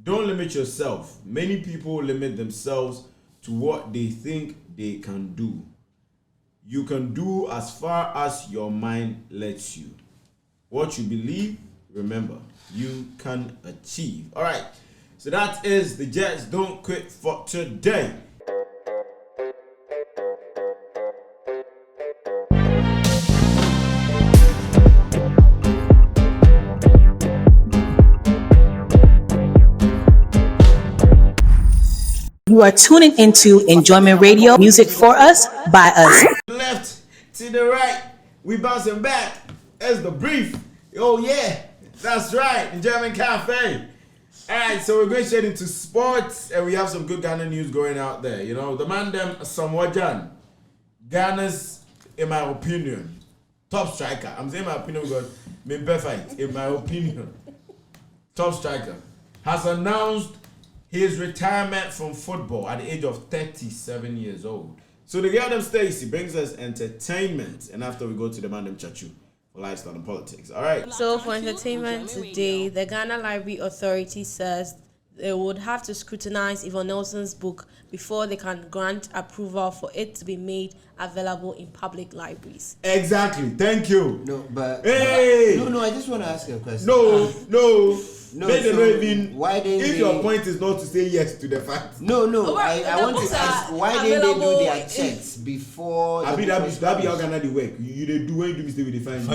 don't limit yourself. Many people limit themselves to what they think they can do. You can do as far as your mind lets you. What you believe, remember, you can achieve. All right. So that is the Jets Don't Quit for today. You are tuning into Enjoyment Radio, music for us, by us. Left to the right, we bouncing back as the brief. Oh yeah, that's right, Enjoyment Cafe. All right, so we're going straight into sports, and we have some good Ghana news going out there. You know, the man them somewhat Jan, Ghana's, in my opinion, top striker. I'm saying my opinion because me perfect. In my opinion, top striker has announced his retirement from football at the age of 37 years old. So the girl them Stacy brings us entertainment, and after we go to the man them Chachu for lifestyle and politics. All right. So for entertainment today, the Ghana Library Authority says they would have to scrutinize Yvonne Nelson's book before they can grant approval for it to be made available in public libraries. Exactly. Thank you. No, but hey. No. I just want to ask you a question. No. No, They don't even. Why didn't if they, your point is not to say yes to the fact. No. Well, I want to ask why didn't they do their checks before? I mean that be how Ghana they work. You they do when you do mistake with the fine.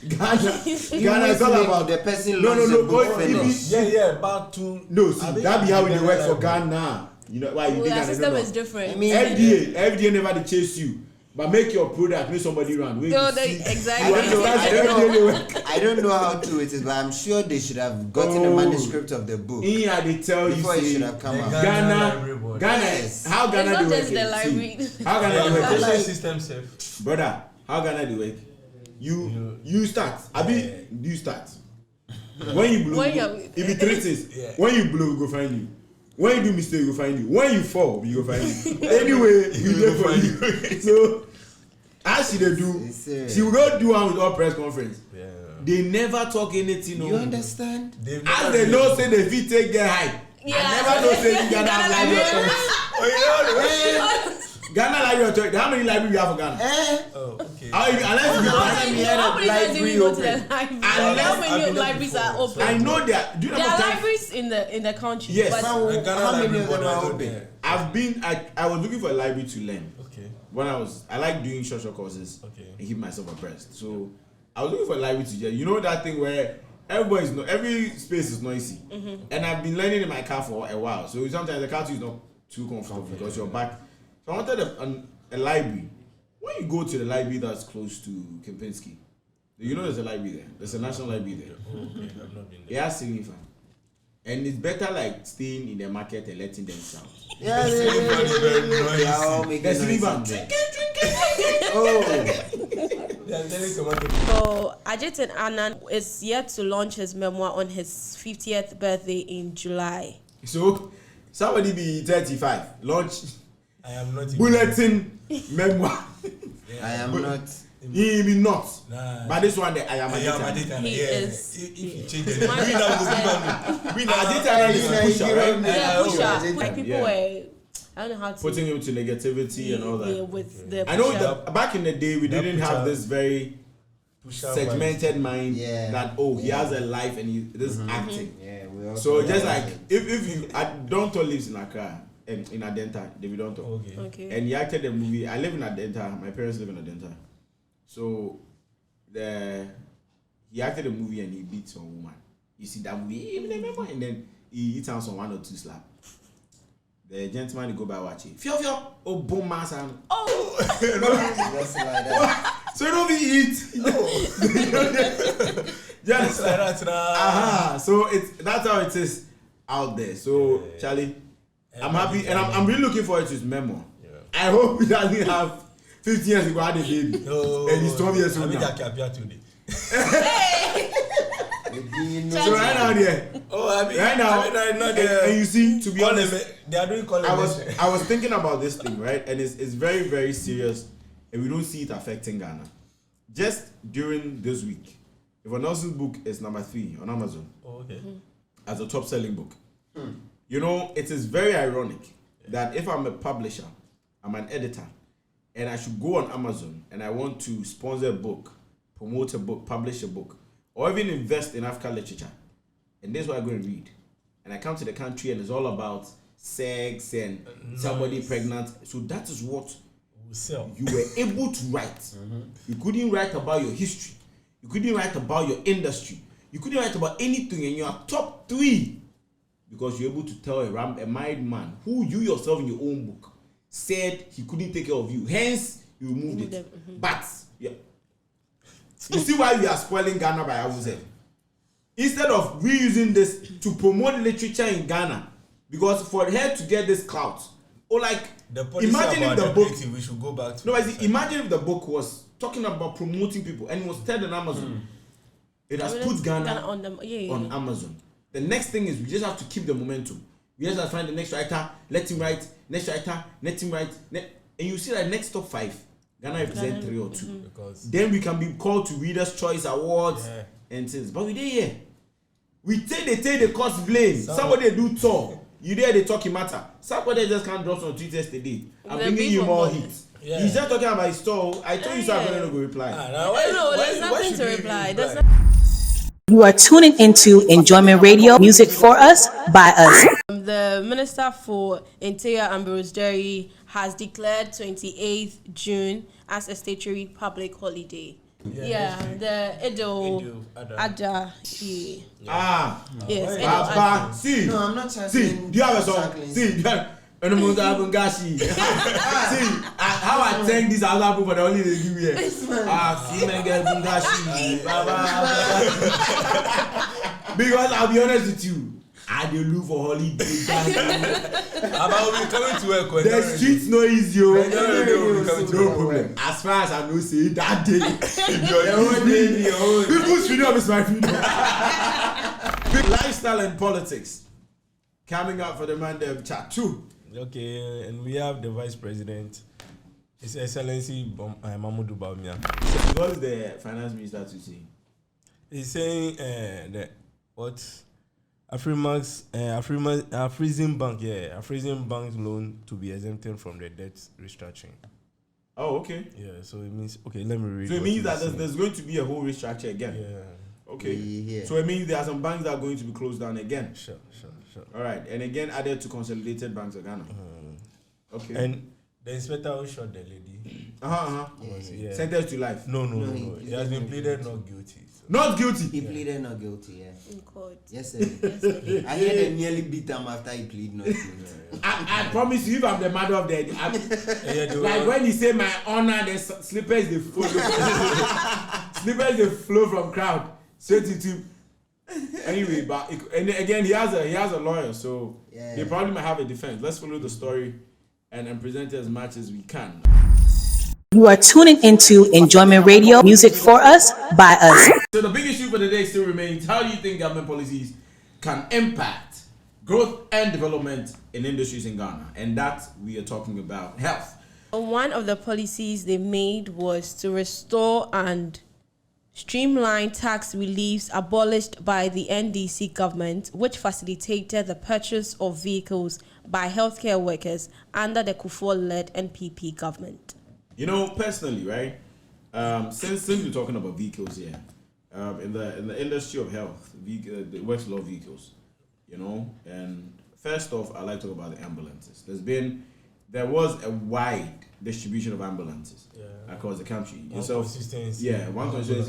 Ghana is all about the person. No. Back to no. See, that be how they work for Ghana. You know why you think That Ghana system no. is different. I mean, FDA never they chase you, but make your product make somebody run. Exactly. I don't know how true it is, but I'm sure they should have gotten the manuscript of the book. Yeah, they tell before you. It should have come out. Ghana is how Ghana it's not they just work. the library. How Ghana they work? the system safe. Brother, how Ghana they work? You start. You start. When you blow, if it threatens, when you blow, we go find you. When you do mistake, we go find you. When you fall, we go find you. Anyway, we go find you. So, as she they do, she will go do one with all press conference. Yeah. They never talk anything. You understand? As they know, say the feet take get high. Yeah. I never know say you Ghana have library authority. Ghana library authority. How many libraries you have for Ghana? Oh, okay. Unless you How many times do we go to the library? How many libraries are open? I know that. There are libraries in the country. Yes. But How many of them are open? I was looking for a library to learn. Okay. When I like doing short courses. Okay. And keep myself abreast. So I was looking for a library to you know that thing where every space is noisy. Mm-hmm. And I've been learning in my car for a while. So sometimes the car is not too comfortable because you're back. So I wanted a library. When you go to the library that's close to Kempinski, you know there's a library there. There's a national library there. Oh, okay. I've not been there. Yeah, ceiling fan. And it's better like staying in the market and letting them sound. Yeah, they are all making The ceiling fan. noise. So Adjetey Annan is yet to launch his memoir on his 50th birthday in July. So somebody be 35. Launch I am not bulletin memoir. I am not. He be not. Nah. But this one that I am Adjetey Annan. He is. If you change it, Adjetey Annan is a pusher, right? Yeah, pusher. Like people Yeah. were, I don't know how to Putting him to negativity and all that. with the I know pusher. that back in the day we didn't have this very segmented mind that he has a life and this acting. Yeah, we also So just like if you Donto lives in Accra and in Adenta, David Donto. Okay. And he acted the movie. I live in Adenta. My parents live in Adenta. So he acted a movie and he beat some woman. You see that movie, even remember, and then he hit on some 1 or 2 slap. The gentleman he go by watching. Fio, oh boom mass and just like that. so don't be eat. Just like that. So that's how it is out there. So Charlie, I'm happy and I'm really looking forward to his memoir. Yeah. I hope he doesn't have 50 years ago had a baby. No, and he's 12 years old now. Today. So right now there. Right now, and you see, to be honest, they are doing I was thinking about this thing, right? And it's very, very serious, and we don't see it affecting Ghana. Just during this week, Yvonne Nelson's book is number 3 on Amazon Oh, okay. as a top-selling book. You know, it is very ironic that if I'm a publisher, I'm an editor, and I should go on Amazon and I want to sponsor a book, promote a book, publish a book, or even invest in African literature, and this is what I go and read. And I come to the country and it's all about sex and somebody pregnant. So that is what We'll sell. you were able to write. You couldn't write about your history. You couldn't write about your industry. You couldn't write about anything in your top 3 because you're able to tell a married man who you yourself in your own book said he couldn't take care of you. Hence, you removed it. But, yeah. You see why we are spoiling Ghana by Awuze? Instead of reusing this to promote literature in Ghana, because for her to get this clout, or like, The policy imagine if about the book, we should go back to. no, I see, imagine if the book was talking about promoting people and it was said on Amazon. It has put Ghana on them. Yeah. on Amazon. The next thing is we just have to keep the momentum. We just have to find the next writer, let him write, next writer, let him write. And you see that next top 5, Ghana represent 3 or 2. Because Then we can be called to Reader's Choice Awards and things. But we did here. We take the cost blame. Somebody do talk. You there they talking matter. Somebody just can't drop some tweets yesterday. I'm The bringing you beef more of heat. Yeah. He's just talking about his store. I told you so I'm not going to reply. now why, No, why, there's why nothing should to we reply. reply? There's not. You are tuning into Enjoyment Radio, music for us, by us. The Minister for Interior, Ambrose Jerry, has declared 28th June as a statutory public holiday. The Edo Adja. Yes, Edo Adja. Baba, see. No, I'm not See, tackling. do you have a song? tackling. See, do you have See, how I thank these other people for the only they give me. See, man, get Bungashi. Because I'll be honest with you, I dey look for holiday. About we coming to work. The streets no easy, yo. No problem. As far as I know, say that day, people's freedom is my freedom. Lifestyle and politics coming up for the Mandem chat too. Okay, and we have the Vice President, His Excellency Mamadou Bawumia. What is the Finance Minister to say? He's saying that what freezing bank loan to be exempted from the debt restructuring. Oh, okay. Yeah, so it means let me read. So it what means he's that saying. there's going to be a whole restructure again. Yeah. Okay. Yeah. So it means there are some banks that are going to be closed down again. Sure. All right, and again added to consolidated banks of Ghana. Okay. And the inspector who shot the lady. Yeah. Sentenced to life. No. No, He has been pleaded not guilty. So. Not guilty. He pleaded not guilty, yeah. In court. Yes, sir. I heard they nearly beat him after he pleaded not guilty. I promise you, if I'm the mother of the like when he say my honor, the slippers they flow. Slippers they flow from crowd straight into him. Anyway, but and again he has a lawyer, so they probably might have a defense. Let's follow the story and present it as much as we can. You are tuning into Enjoyment Radio, music for us, by us. So the big issue for the day still remains: how do you think government policies can impact growth and development in industries in Ghana? And that we are talking about health. One of the policies they made was to restore and streamline tax reliefs abolished by the NDC government, which facilitated the purchase of vehicles by healthcare workers under the Kufuor-led NPP government. You know, personally, right? Since we're talking about vehicles here, in the industry of health, it works a lot of vehicles. You know, and first off, I like to talk about the ambulances. There was a wide distribution of ambulances across the country. One consistency,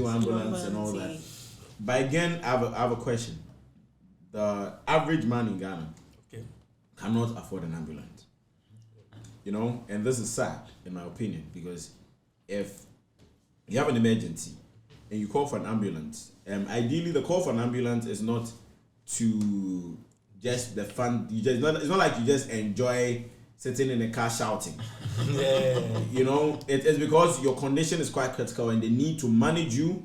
one ambulance and all that. But again, I have a question. The average man in Ghana cannot afford an ambulance. You know, and this is sad in my opinion, because if you have an emergency and you call for an ambulance, ideally the call for an ambulance is not to just the fun. It's not like you just enjoy sitting in a car shouting. You know, it's because your condition is quite critical and they need to manage you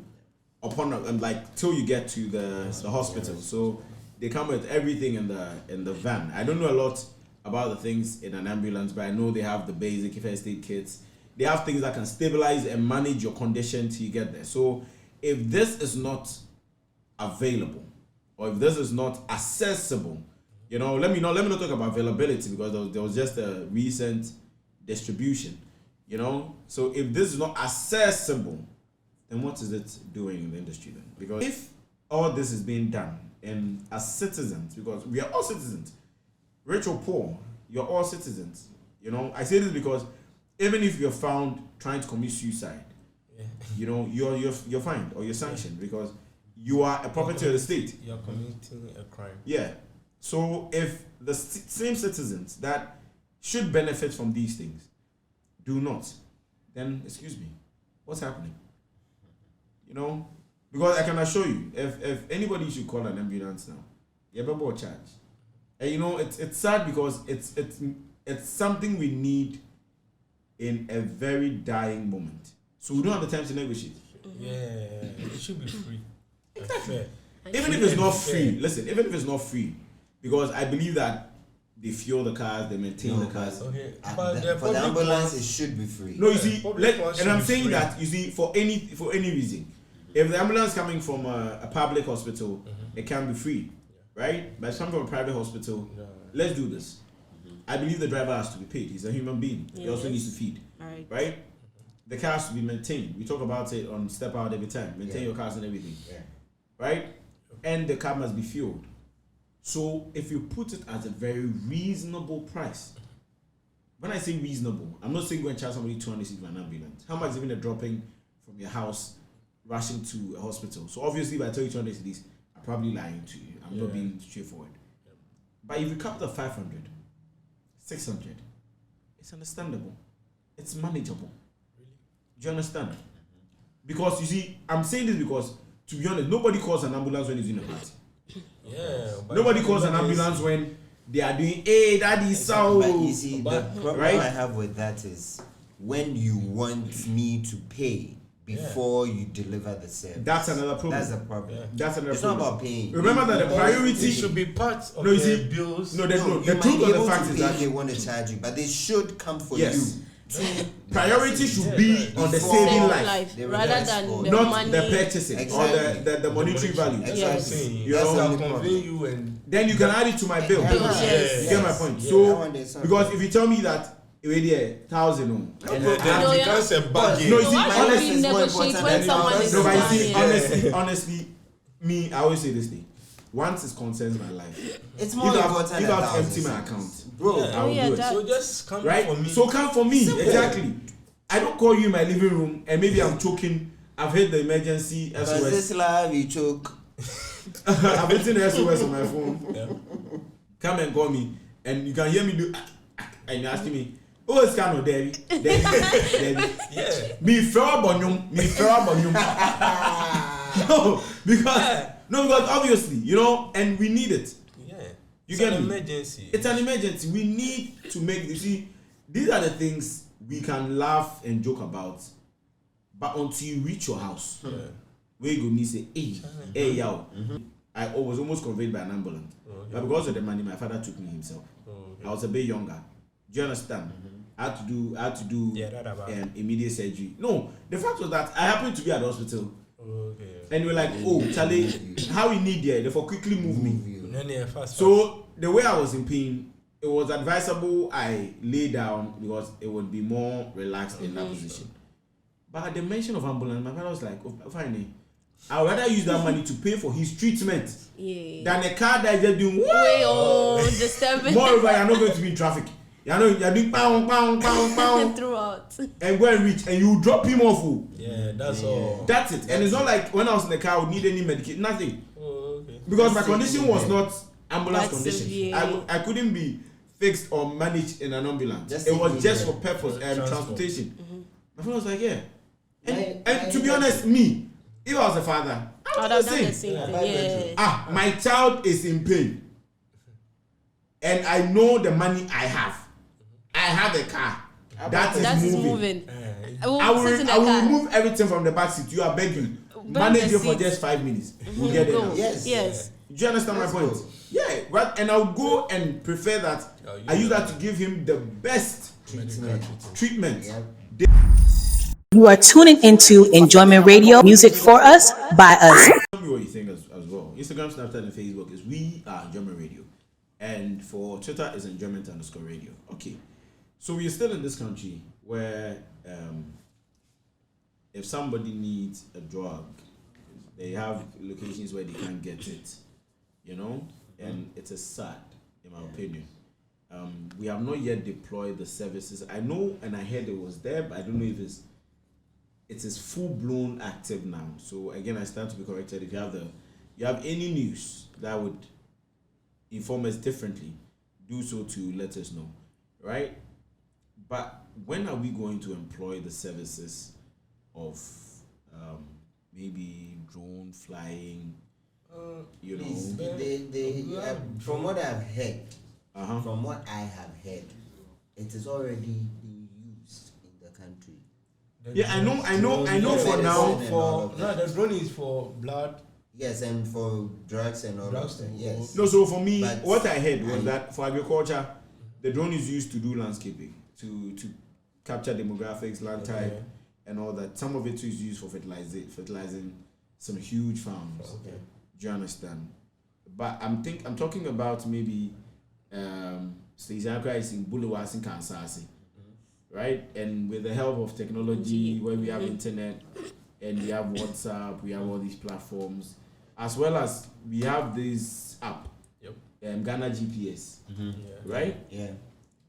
till you get to the hospital. So they come with everything in the van. I don't know a lot about the things in an ambulance, but I know they have the basic first aid kits. They have things that can stabilize and manage your condition till you get there. So if this is not available, or if this is not accessible, let me not talk about availability, because there was just a recent distribution, So if this is not accessible, then what is it doing in the industry then? Because if all this is being done, and as citizens, because we are all citizens, rich or poor, you're all citizens. I say this because even if you're found trying to commit suicide, you're fined or you're sanctioned, because you are a property of the state. You're committing a crime. Yeah. So if the same citizens that should benefit from these things do not, then excuse me, what's happening? Because I can assure you, if anybody should call an ambulance now, you have a charge. And it's sad, because it's something we need in a very dying moment. So we don't have the time to negotiate. Yeah, it should be free. Exactly. Even if it's not free, listen, even if it's not free, because I believe that they fuel the cars, they maintain the cars. Okay. For the ambulance, it should be free. No, you see, and I'm saying that, you see, for any reason, if the ambulance coming from a public hospital, it can be free, right? But if it's coming from a private hospital, let's do this. I believe the driver has to be paid. He's a human being. He also needs to feed, right? The car has to be maintained. We talk about it on Step Out every time. Maintain your cars and everything, right? And the car must be fueled. So if you put it at a very reasonable price, when I say reasonable, I'm not saying go and charge somebody 200 for an ambulance. How much is even a dropping from your house, rushing to a hospital? So obviously, if I tell you 200 cedis, I'm probably lying to you. I'm not being straightforward. But if you cap the 500, 600, it's understandable. It's manageable. Do you understand? Because you see, I'm saying this because, to be honest, nobody calls an ambulance when he's in a party. Yeah. Nobody calls an ambulance when they are doing, hey, daddy, so. But you see, the problem I have with that is when you want me to pay before you deliver the service. That's another problem. That's a problem. Yeah. That's another it's problem. Not about paying. Remember that the priority it should be part of no, you the see, bills. No, the truth of the fact is that they want to charge you, but they should come for you. Priority should be on the saving life rather than the not money. The purchasing or the monetary value. Exactly. Yes. I'll convey you, and then you can add it to my bill. Yes. You get my point. So because if you tell me that already 1,000, and then it becomes a bargain. No, you see, why should we negotiate when someone is honestly, me, I always say this thing. Once it concerns my life, it's more important. If I have to empty my account, bro, I will do it. So just come for me. So come for me. Simple. Exactly. I don't call you in my living room and maybe I'm choking. I've hit the emergency SOS. Because this live you choke. I've written the SOS on my phone. Yeah. Come and call me and you can hear me do and you're asking me, oh, it's kind of Debbie. Yeah. Me fair bonyum. No, because obviously, and we need it. Yeah. You get me? It's an emergency. It's an emergency. We need to make, you see, these are the things we can laugh and joke about, but until you reach your house, where you go and say, hey, yo. I was almost conveyed by an ambulance. But because of the money, my father took me himself. I was a bit younger. Do you understand? I had to do immediate surgery. No, the fact was that I happened to be at the hospital. And we were like, oh, Charlie, how we need there? Therefore, quickly move me. So the way I was in pain, it was advisable I lay down because it would be more relaxed in that position. But at the mention of ambulance, my father was like, oh, fine. I would rather use that money to pay for his treatment than a car that is just doing disturbing. Moreover, you're not going to be in traffic. You're doing pound throughout. And go and reach and you drop him off. Yeah, that's all. That's it. And it's not like when I was in the car, I would need any medication, nothing. Because my condition was not ambulance condition. I couldn't be fixed or managed in an ambulance. It was just for purpose and transportation. My friend was like, yeah. And to be honest, me, if I was a father, I would have done the same thing. My child is in pain. And I know the money I have. I have a car. That is moving. I will remove everything from the back seat. You are begging. Manage it for just 5 minutes. We'll get it now. Yes. Do you understand my point? Yeah. Right. And I'll go and prefer that. I use that to give him the best treatment. You are tuning into Enjoyment Radio, music for us, by us. Tell me what you think as well. Instagram, Snapchat, and Facebook is We Are Enjoyment Radio. And for Twitter is enjoyment_radio. Okay. So we are still in this country where if somebody needs a drug, they have locations where they can't get it, you know, and it is sad, in my opinion. We have not yet deployed the services. I know, and I heard it was there, but I don't know if it is full blown active now. So again, I stand to be corrected. If you have any news that would inform us differently, do so to let us know, right? But when are we going to employ the services of maybe drone flying? You know, from what I've heard, it is already being used in the country. Yeah, I know. For now, the drone is for blood. Yes, and for drugs and all Drugs, of that. Yes. No, so for me, But what I heard was that for agriculture, the drone is used to do landscaping, to capture demographics, land type, and all that. Some of it too is used for fertilizing some huge farms. Okay. Do you understand? But I'm talking about maybe Stacey is in Bulawas in Kansas, right? And with the help of technology, where we have internet and we have WhatsApp, we have all these platforms, as well as we have this app, Ghana GPS, right? Yeah.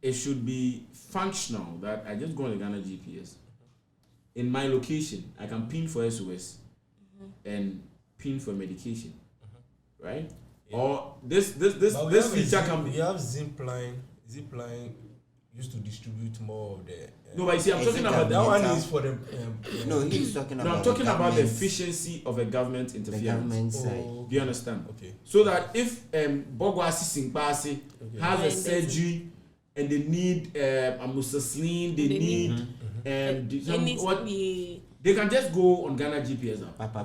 It should be functional that I just go on the Ghana GPS. In my location, I can pin for SOS and pin for medication, right? Yeah. Or this feature can be. We have Zipline. Zipline used to distribute more of the. No, but you see, I'm talking about that one is for the. No, he's talking about. No, I'm talking about the efficiency of a government interference. The government side. Do you understand? Okay. So that if Bogwasi Singpasi has a surgery and they need amoxicillin, they need they can just go on Ghana GPS app.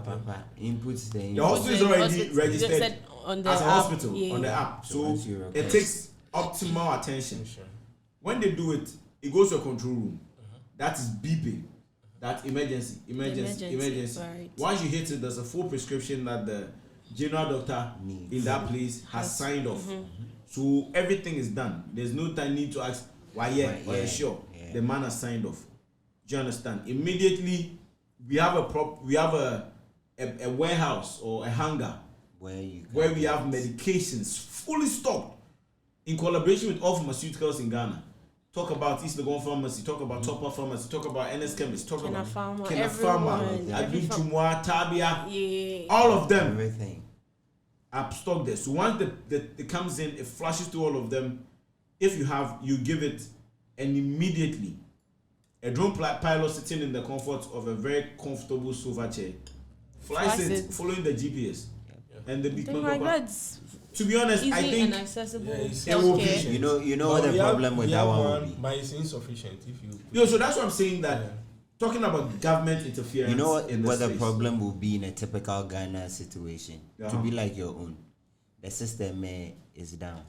Inputs the hospital is already registered on the as a app, hospital on the app. So it takes optimal attention. When they do it, it goes to a control room. That is beeping. That's emergency. Right. Once you hit it, there's a full prescription that the general doctor in that place has signed off. So everything is done. There's no need to ask why sure. The man has signed off. Do you understand? Immediately we have a warehouse or a hangar where we have medications fully stocked in collaboration with all pharmaceuticals in Ghana. Talk about East Legon Pharmacy, talk about Topper Pharmacy, talk about NS Chemist, talk about Kena Pharma, Adu Chumwa, Tabia, all of them. Everything. Are stocked there. So once it comes in, it flashes to all of them. If you give it, and immediately a drone pilot sitting in the comfort of a very comfortable sofa chair flies it following the GPS. And the big to be honest, easy I think and accessible healthcare. You know what the problem with that one will be. But it's insufficient if you. So that's what I'm saying. That talking about government interference. You know what the space. problem will be in a typical Ghana situation? To be like your own, the system is down.